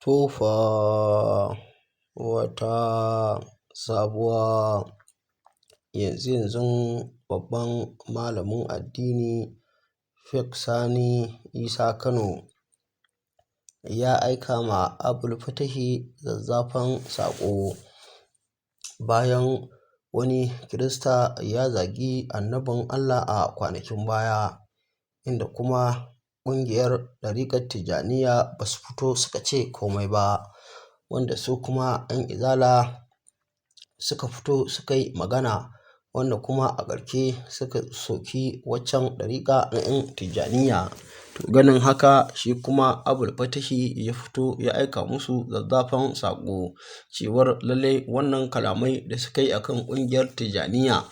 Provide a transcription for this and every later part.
Tofa wata sabuwa yanzun babban malamin addini Sheikh Sani Isa Kano ya aika ma Abul Fatahi zazzafan saƙo bayan wani Kirista ya zagi annabin Allah a kwanakin baya, inda kuma ƙungiyar ɗariƙar Tijjaniya ba su fito suka ce komai ba, wanda su kuma 'yan Izala suka fito suka yi magana, wanda kuma a ƙarshe suka soki waccan ɗariƙa na 'yan Tijjaniya. To ganin haka shi kuma Abul Fatahi ya fito ya aika musu zazzafan saƙo cewar lallai wannan kalamai da suka yi akan ƙungiyar Tijjaniya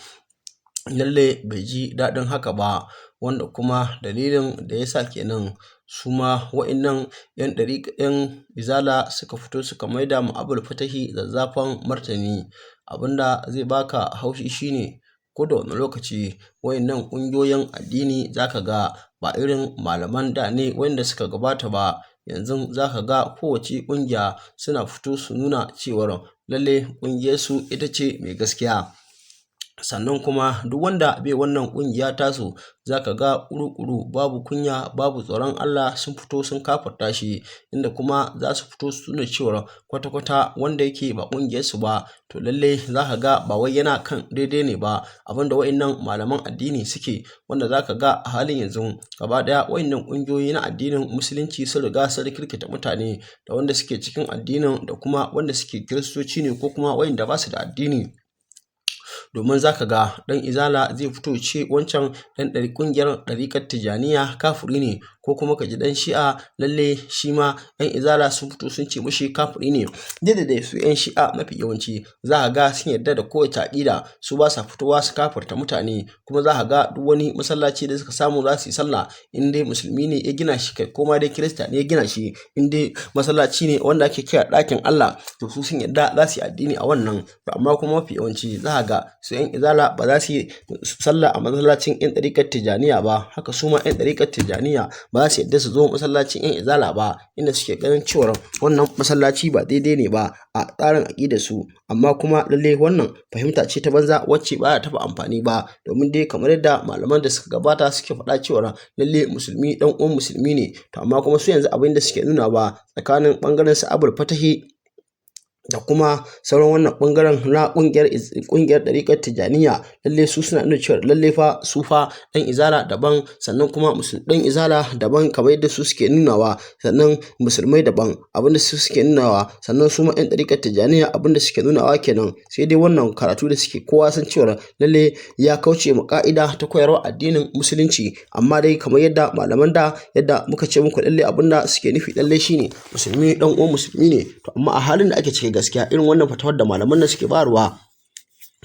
lallai bai ji daɗin haka ba, wanda kuma dalilin da ya sa kenan su ma wa'innan 'yan Izala suka fito suka maida ma Abul Fatahi zazzafan martani. Abinda zai baka haushi shine ko da wani lokaci wa'innan ƙungiyoyin addini zaka ga ba irin malaman da ne wanda suka gabata ba. Yanzu zaka ga kowace ƙungiya suna fito su nuna cewar lalle ƙungiyarsu ita ce mai gaskiya. Sannan kuma duk wanda bai wannan ƙungiya tasu zaka ga ƙuru-ƙuru babu kunya babu tsoron Allah sun fito sun kafirta shi, inda kuma za su fito su nuna cewar kwata-kwata wanda yake ba ƙungiyarsu ba to lalle zaka ga ba wai yana kan daidai ne ba abinda wa'innan malaman addini suke, wanda zaka ga a halin yanzu gaba ɗaya wa'innan ƙungiyoyi na addinin musulunci sun riga sun rikirkita mutane, da wanda suke cikin addinin da kuma wanda suke kiristoci ne ko kuma wa'inda ba su da addini. Domin zaka ga ɗan Izala zai fito ce wancan ɗan ƙungiyar ɗariƙar Tijjaniya kafiri ne, ko kuma ka ji ɗan Shi'a lalle shi ma 'yan Izala sun fito sun ce mishi kafiri ne. Duk da dai su 'yan Shi'a mafi yawanci za ka ga sun yarda da kowace aƙida, su ba sa fitowa su kafirta mutane, kuma za ka ga duk wani masallaci da suka samu za su yi sallah in dai musulmi ne ya gina shi, kai ko ma dai Kirista ne ya gina shi, in dai masallaci ne wanda ake kira ɗakin Allah to su sun yarda za su yi addini a wannan. Amma kuma mafi yawanci za ka ga su 'yan Izala ba za su yi sallah a masallacin 'yan ɗariƙar Tijjaniya ba, haka su ma 'yan ɗariƙar Tijjaniya ba za su yarda su zo masallacin 'yan Izala ba, inda suke ganin cewar wannan masallaci ba daidai ne ba a tsarin aƙidarsu. Amma kuma lalle wannan fahimta ce ta banza wacce ba ta taɓa amfani ba, domin dai kamar yadda malaman da suka gabata suke faɗa cewar lalle musulmi ɗan uwan musulmi ne. To amma kuma su yanzu abin da suke nuna ba tsakanin ɓangaren su Abul Fatahi da kuma sauran wannan ɓangaren na ƙungiyar ɗariƙar Tijjaniya lalle su suna nuna cewa lalle fa su fa ɗan Izala daban, sannan kuma ɗan Izala daban kamar yadda su suke nunawa, sannan musulmai daban abinda su suke nunawa, sannan su ma 'yan ɗariƙar Tijjaniya abinda suke nunawa kenan. Sai dai wannan karatu da suke kowa san cewa lalle ya kauce ma ƙa'ida ta koyarwa addinin musulunci, amma dai kamar yadda malaman da yadda muka ce muku lalle abinda suke nufi lalle shine musulmi ɗan uwan musulmi ne. To amma a halin da ake ciki gaskiya irin wannan fatawar da malaman nan suke bayarwa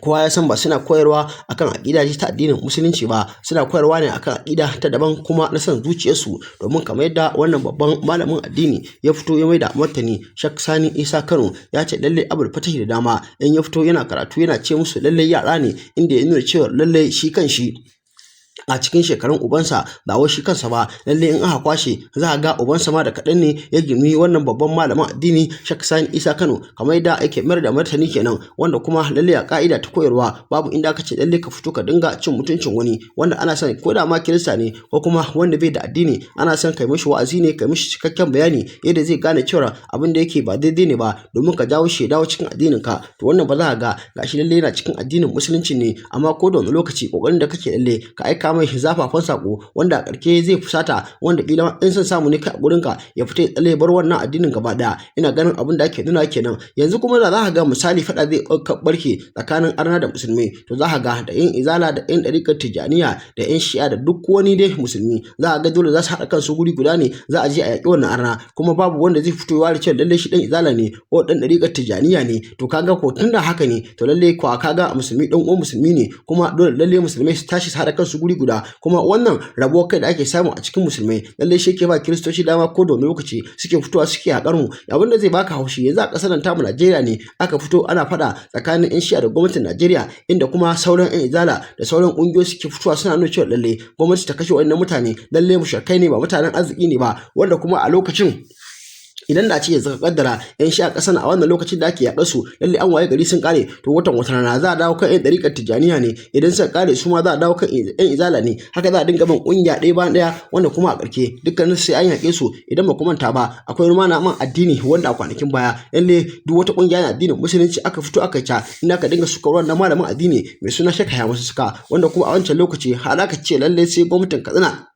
kowa ya san ba suna koyarwa akan aƙida ta addinin musulunci ba, suna koyarwa ne akan aƙida ta daban kuma na son zuciyarsu. Domin kamar yadda wannan babban malamin addini ya fito ya maida martani, Sheikh Sani Isa Kano ya ce lalle Abul Fatahi da dama in ya fito yana karatu yana ce musu lalle yara ne, inda ya nuna cewa lalle shi kan shi a cikin shekarun ubansa ba wai shi kansa ba, lalle in aka kwashe za a ga ubansa ma da kaɗan ne ya girmi wannan babban malamin addini Sheikh Sani Isa Kano, kamar yadda ake mayar da martani kenan. Wanda kuma lalle a ka'ida ta koyarwa babu inda aka ce lalle ka fito ka dinga cin mutuncin wani, wanda ana son ko da ma Kirista ne ko kuma wanda bai da addini ana son kai mishi wa'azi ne, kai mishi cikakken bayani yadda zai gane cewa abin da yake ba daidai ne ba, domin ka jawo shi ya dawo cikin addinin ka. To wannan ba za ka ga gashi lalle yana cikin addinin musulunci ne, amma ko da wani lokaci kokarin da kake lalle ka aika mai zafafan sako wanda a ƙarshe zai fusata, wanda kila in son samu ne kai a gurin ka ya fita ya tsalle bar wannan addinin gaba daya. Ina ganin abin da ake nuna kenan. Yanzu kuma da za ka ga misali faɗa zai barke tsakanin arna da musulmi, to za ka ga da 'yan Izala da 'yan ɗariƙar Tijjaniya da 'yan Shi'a da duk wani dai musulmi za ka ga dole za su haɗa kansu guri guda ne, za a je a yaƙi wannan arna, kuma babu wanda zai fito ya cewa lalle shi ɗan Izala ne ko ɗan ɗariƙar Tijjaniya ne. To kaga ko tunda haka ne to lalle ko kaga musulmi ɗan uwan musulmi ne, kuma dole lalle musulmai su tashi su haɗa kansu guri guda. Kuma wannan rabuwar kai da ake samu a cikin musulmai lalle shi yake ba Kiristoci dama ko da wani lokaci suke fitowa suke haƙar mu. Abin da zai baka haushi yanzu a ƙasar nan tamu Najeriya ne aka fito ana faɗa tsakanin 'yan Shi'a da gwamnatin Najeriya, inda kuma sauran 'yan Izala da sauran ƙungiyoyi suke fitowa suna nuna cewa lalle gwamnati ta kashe waɗannan mutane, lalle mushrikai ne ba mutanen arziki ne ba, wanda kuma a lokacin idan da ce yanzu ka kaddara yan shi a ƙasar a wannan lokacin da ake yaƙar su lalle an waye gari sun kare to wata rana za a dawo kan yan ɗariƙar tijaniya ne, idan suka kare su ma za a dawo kan yan izala ne, haka za a dinga bin ƙungiya ɗaya bayan ɗaya wanda kuma a ƙarshe dukkanin sai an yaƙe su. Idan ba ku manta ba akwai man addini wanda a kwanakin baya lalle duk wata ƙungiya na addinin musulunci aka fito aka ca inda aka dinga suka ruwan na malamin addini mai suna Sheikh Yahaya Masussuka, wanda kuma a wancan lokaci har aka ce lalle sai gwamnatin Katsina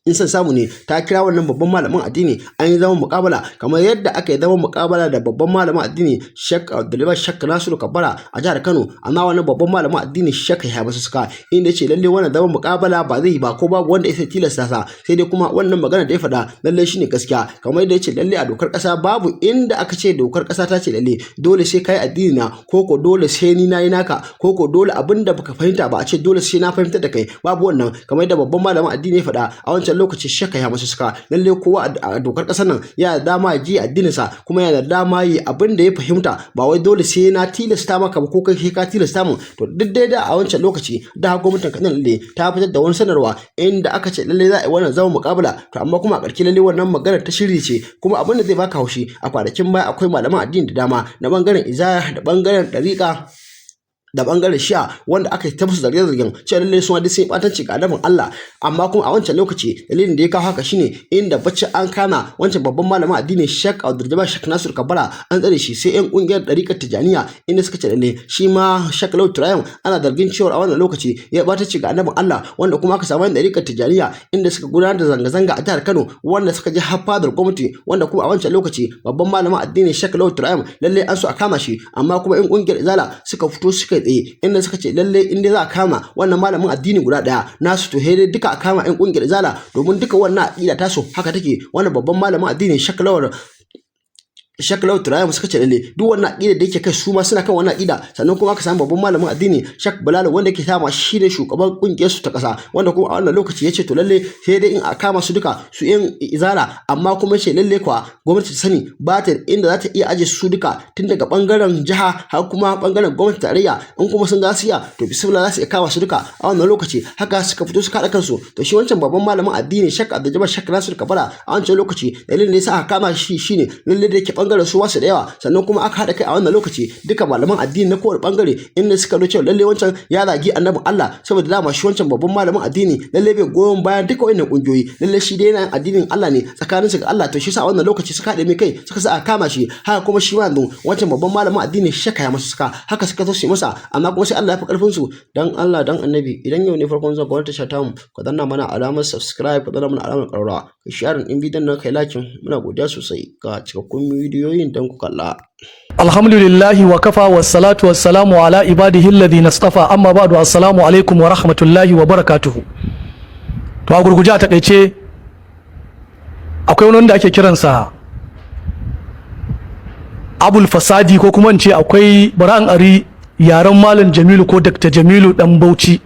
in san samu ne ta kira wannan babban malamin addini an yi zaman muƙabala kamar yadda aka yi zaman muƙabala da babban malamin addini Sheikh Abdulrahman Sheikh Nasiru Kabara a jihar Kano, amma wannan babban malamin addini Sheikh Yahaya Masussuka inda ya ce lalle wannan zaman muƙabala ba zai yi ba ko babu wanda ya tilasta sa, sai dai kuma wannan magana da ya faɗa lalle shine gaskiya, kamar yadda ya ce lalle a dokar ƙasa babu inda aka ce dokar ƙasa ta ce lalle dole sai kai addini na ko dole sai ni nayi naka ko dole abinda baka fahimta ba a ce dole sai na fahimtar da kai, babu wannan. Kamar yadda babban malamin addini ya faɗa a wancan lokaci Sheikh Yahaya Masussuka lalle kowa a dokar ƙasar nan yana da dama ji addininsa kuma yana da dama yi abin da ya fahimta, ba wai dole sai na tilasta maka ba ko kai ka tilasta mun. To duk dai da a wancan lokaci da gwamnatin Kano lalle ta fitar da wani sanarwa inda aka ce lalle za a yi wannan zaman muƙabala, to amma kuma a ƙarshe lalle wannan magana ta shiri ce, kuma abin da zai baka haushi a kwanakin baya akwai malaman addini da dama na bangaren izaya da bangaren ɗariƙa da bangaren shi'a wanda aka yi ta musu zarge-zargen cewa lallai su ma duk sun yi ɓatanci ga annabin Allah, amma kuma a wancan lokaci dalilin da ya kawo haka shine inda bacci an kama wancan babban malamin addini Sheikh Abdulrahman Sheikh Nasiru Kabara an tsare shi, sai yan kungiyar ɗariƙar Tijaniya inda suka ce lalle shi ma Sheikh Lawan Turayim ana zargin cewa a wannan lokaci ya ɓatanci ga annabin Allah, wanda kuma aka samu ɗariƙar Tijaniya inda suka gudanar da zanga-zanga a jihar Kano wanda suka je har fadar gwamnati, wanda kuma a wancan lokaci babban malamin addini Sheikh Lawan Turayim lalle an so a kama shi, amma kuma yan kungiyar Izala suka fito suka tsaye inda suka ce lalle inda za a kama wannan malamin addini guda daya nasu to dai duka a kama yan kungiyar Izala, domin duka wannan aqida taso haka take. Wannan babban malamin addini Sheikh Lawan Turayim suka ce lalle duk wannan aqida da yake kai su ma suna kan wannan aqida, sannan kuma aka samu babban malamin addini Sheikh Bilal wanda yake sama shi ne shugaban kungiyar su ta kasa, wanda kuma a wannan lokaci yace to lalle sai dai in a kama su duka su yan Izala, amma kuma yace lalle kuwa gwamnati ta sani ba ta inda za ta iya aje su duka tun daga bangaren jiha har kuma bangaren gwamnati tarayya, in kuma sun ga siya to bismillah za su iya kama su duka a wannan lokaci. Haka suka fito suka haɗa kansu, to shi wancan babban malamin addini Sheikh Abdulrahman Sheikh Nasiru Kabara a wancan lokaci dalilin da yasa aka kama shi shine lalle da yake bangaren su wasu da yawa, sannan kuma aka haɗa kai a wannan lokaci duka malaman addini na kowane bangare inda suka zo cewa lalle wancan ya zagi annabin Allah, saboda dama shi wancan babban malamin addini lalle bai goyon bayan duka wannan kungiyoyi, lalle shi dai yana addinin Allah ne tsakaninsa ga Allah, to shi sa a wannan lokaci suka haɗe mai kai suka sa aka kama shi. Haka kuma shi wanzu wancan babban malamin addini Sheikh Yahaya Masussuka haka suka zo su masa, amma kuma sai Allah ya fi karfin su. Dan Allah dan Annabi idan yau ne farkon zuwa gwamnati ta mu ku danna mana alamar subscribe, ku danna mana alamar ƙararrawa, ku share din bidiyon nan kai like, muna godiya sosai ga cikakkun bidiyoyin dan ku kalla. Alhamdulillahi wa kafa wassalatu wassalamu ala ibadihi alladhina istafa, amma ba'du, assalamu alaikum wa rahmatullahi wa barakatuhu. To a gurguje a takeice akwai wani wanda ake kiransa Abul Fasadi, ko kuma in ce akwai Bara'an Ari yaren Malam Jamilu ko Dr. Jamilu dan Bauchi.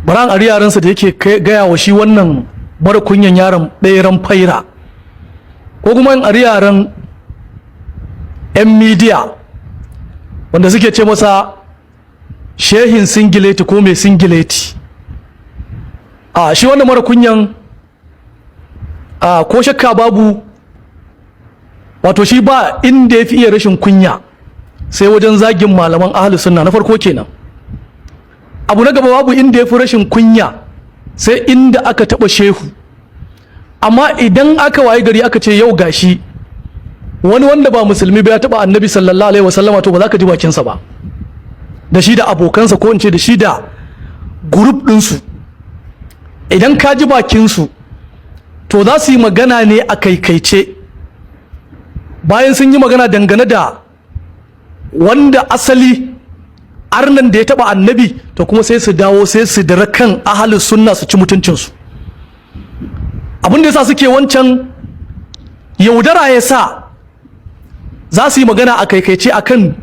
Bara'an Ari yarensa da yake gaya wa shi wannan mara kunyan yaron ɗayan faira, ko kuma in Ari yaren 'yan midiya wanda suke ce masa shehin singileti ko mai singileti. A shi wannan mara kunyan ko shakka babu, wato shi ba inda ya fi iya rashin kunya sai wajen zagin malaman ahlus sunna na farko kenan. Abu na gaba, babu inda ya fi rashin kunya sai inda aka taɓa shehu. Amma idan aka waye gari aka ce yau gashi wani wanda ba musulmi ba ya taɓa annabi sallallahu alaihi wasallama, to ba za ka ji bakinsa ba, da shi da abokansa ko in ce da shi da group ɗinsu. Idan ka ji bakinsu to za su yi magana ne a kaikaice, bayan sun yi magana dangane da wanda asali arnan da ya taɓa annabi, to kuma sai su dawo sai su dara kan ahalus sunna su ci mutuncinsu. Abin da yasa suke wancan yaudara ya sa za su yi magana a kaikaice akan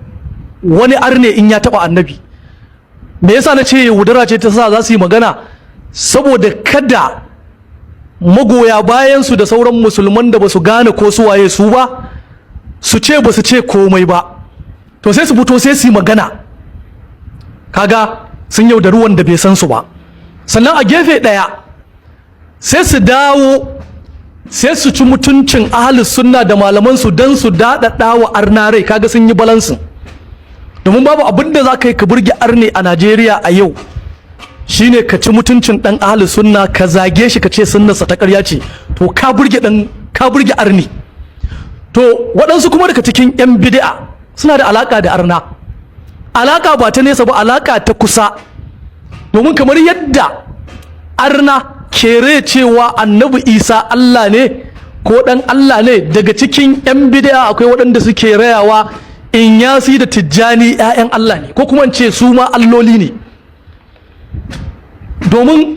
wani arne in ya taɓa annabi. Me yasa na ce yaudara ce ta sa za su yi magana? Saboda kada magoya bayansu da sauran musulman da ba su gane ko su waye su ba su ce ba su ce komai ba, to sai su fito sai su yi magana, kaga sun yaudari wanda bai san su ba. Sannan a gefe ɗaya sai su dawo sai su ci mutuncin ahlus sunna da malaman su dan su daɗaɗa wa arna rai. Kaga sun yi balansin, domin babu abin da za ka yi ka burge arne a Najeriya a yau shine ka ci mutuncin dan ahlus sunna, ka zage shi, ka ce sunnarsa ta ƙarya ce, to ka burge arni. To waɗansu kuma daga cikin yan bid'a suna da alaka da arna, alaka ba ta nesa ba, alaka ta kusa. Domin kamar yadda arna kere cewa annabi Isa Allah ne ko dan Allah ne, daga cikin yan bid'a akwai waɗanda suke rayawa in yasi da tijjani 'ya'yan Allah ne, ko kuma ce su ma alloli ne, domin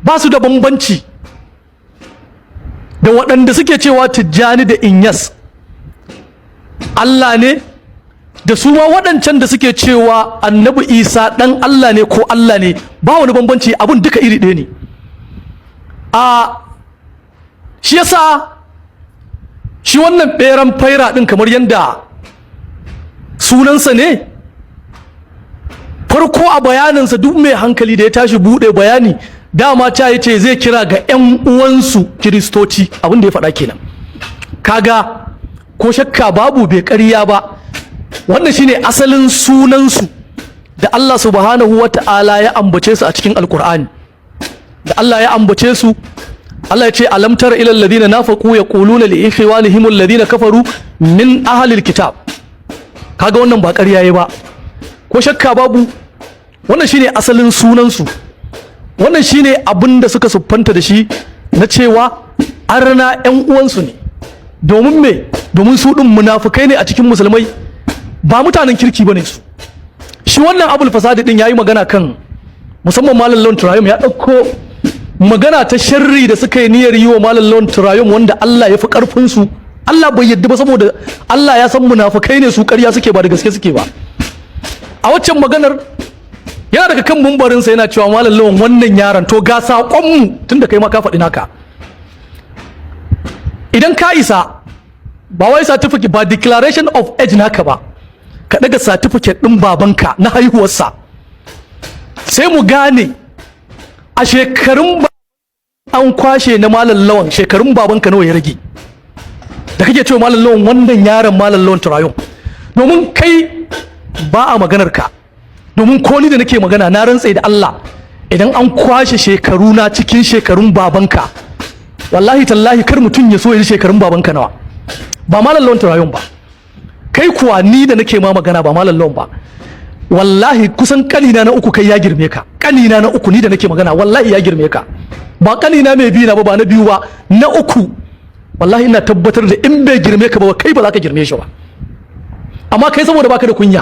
ba su da bambanci da waɗanda suke cewa tijjani da inyas Allah ne, da su ma waɗancan da suke cewa annabi Isa ɗan Allah ne ko Allah ne, ba wani bambanci, abun duka iri ɗaya ne. Shi yasa shi wannan ɓeran faira ɗin, kamar yadda sunansa ne, farko a bayaninsa duk mai hankali da ya tashi buɗe bayani dama ta yace zai kira ga 'yan uwansu kiristoci, abin da ya faɗa kenan. Kaga ko shakka babu bai ƙarya ba, wannan shine asalin sunansu da Allah subhanahu wata'ala ya ambace su a cikin alkur'ani. Da Allah ya ambace su, Allah ya ce alam tara ilal ladina nafaqu yaquluna li ikhwanihim alladhina kafaru min ahlil kitab. Kaga wannan ba ƙarya yayi ba, ko shakka babu wannan shine asalin sunansu, wannan shine abin da suka siffanta da shi na cewa arna 'yan uwansu ne. Domin me? Domin su ɗin munafukai ne a cikin musulmai, ba mutanen kirki bane su. Shi wannan Abul Fasadi din yayi magana kan, musamman Malam Lawan Turayum ya ɗauko magana ta sharri da suka yi niyyar yi wa Malam Lawan Turayum, wanda Allah ya fi ƙarfin su. Allah bai yadda ba, saboda Allah ya san munafukai ne su, ƙarya suke ba da gaske suke ba. A waccan maganar yana daga kan mumbarinsa yana cewa Malam Lawan wannan yaron, to ga saƙonmu tun da kai ma ka faɗi naka, idan ka isa ba wai certificate ba declaration of age naka ba, ka daga certificate ɗin babanka na haihuwarsa, sai mu gane a shekarun an kwashe na Malam Lawan shekarun babanka nawa ya rage da kake cewa Malam Lawan wannan yaron Malam Lawan Turayum. Domin kai ba a maganar ka, domin ko ni da nake magana na rantse da Allah, idan an kwashe shekaru na cikin shekarun babanka, wallahi tallahi kar mutum ya so ya ji shekarun babanka nawa, ba Malam Lawan Turayum ba. Kai kuwa ni da nake ma magana ba Malam Lawan ba, wallahi kusan kanina na uku kai ya girme ka, kanina na uku ni da nake magana wallahi ya girme ka, ba kanina mai biyu na ba na biyu ba, na uku. Wallahi ina tabbatar da in bai girme ka ba kai ba za ka girme shi ba, amma kai saboda baka da kunya,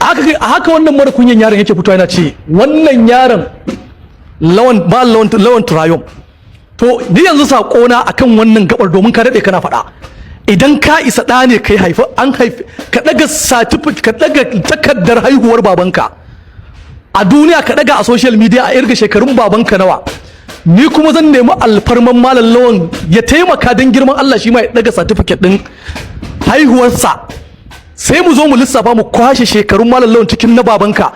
a haka wannan mara kunyan yaron yake fitowa yana ce wannan yaron Lawan Turayum. To ni yanzu saƙona akan wannan gabar, domin ka daɗe kana faɗa, idan ka isa ɗa ne kai haifa, an haifi ka ɗaga certificate, ka ɗaga takardar haihuwar babanka a duniya, ka ɗaga a social media a irga shekarun babanka nawa. Ni kuma zan nemi alfarman Malam Lawan ya taimaka don girman Allah shi ma ya ɗaga certificate ɗin haihuwarsa, sai mu zo mu lissafa mu kwashe shekarun Malam Lawan cikin na babanka.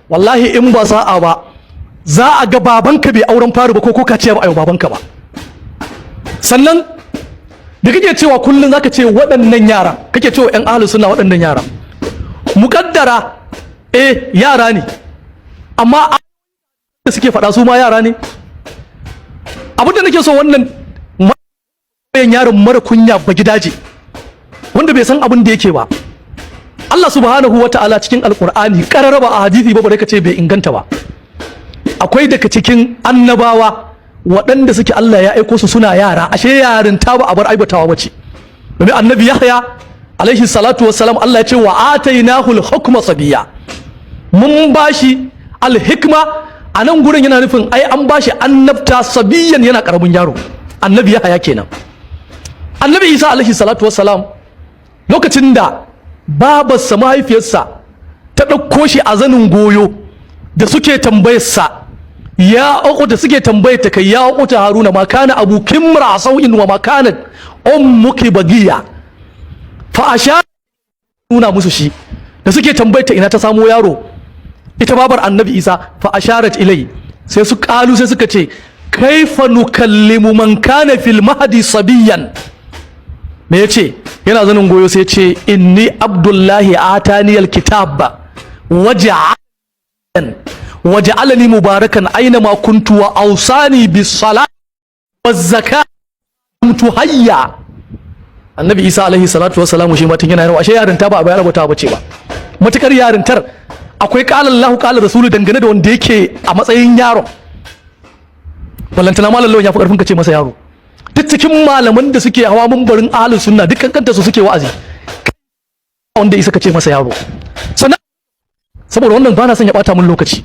Wallahi in ba sa'a ba za a ga babanka bai auren faru ba, ko kaciya ba a yau babanka ba. Sannan da kake cewa kullum zaka ce waɗannan yara, kake cewa ƴan ahlus sunna waɗannan yara, muƙaddara yara ne, amma da suke faɗa su ma yara ne. Abin da nake so wannan yaron mara kunya ba gidaje, wanda bai san abin da yake ba, Allah subhanahu wa ta'ala cikin alkur'ani karara ba a hadisi ba bare ka ce bai inganta ba, akwai daga cikin annabawa waɗanda suke Allah ya aiko su suna yara, ashe yarinta ba a bar aibatawa bace. Domin annabi Yahya alaihi salatu wassalam Allah ya ce wa atainahu al-hukma sabiya, mun bashi al-hikma, a nan gurin yana nufin ai an bashi annabta sabiyan, yana karamin yaro, annabi Yahya kenan. Annabi Isa alaihi salatu wassalam lokacin da babarsa mahaifiyarsa ta ɗauko shi a zanin goyo da suke tambayarsa, da suke tambayar ta kai ya uta Haruna, ma kana abuki imra sau'in wa ma kanat ummuki bagiya, fa ashara, nuna musu shi da suke tambayar ta ina ta samo yaro, ita babar annabi Isa, fa asharat ilai, sai su kalu sai suka ce kaifa nukallimu man kana fil mahdi sabiyan. Me yace? Yana zanin goyo sai yace inni abdullahi atani alkitab waja'alani mubarakan aina ma kuntu wa awsani bis salati waz zakati kuntu hayya. Annabi Isa alaihi salatu wassalamu shi ma tun yana yaro, ashe yarinta ba a bayar rubuta bace ba. Matukar yarintar akwai qala Allahu qala rasulu dangane da wanda yake a matsayin yaro. Ballantana malam lawan ya fi karfin ka ce masa yaro. Duk cikin malaman da suke hawa mumbarin ahlus sunna dukkan kanta su suke wa'azi, wanda isa ka ce masa yaro. Sannan saboda wannan ba na son ya bata mun lokaci,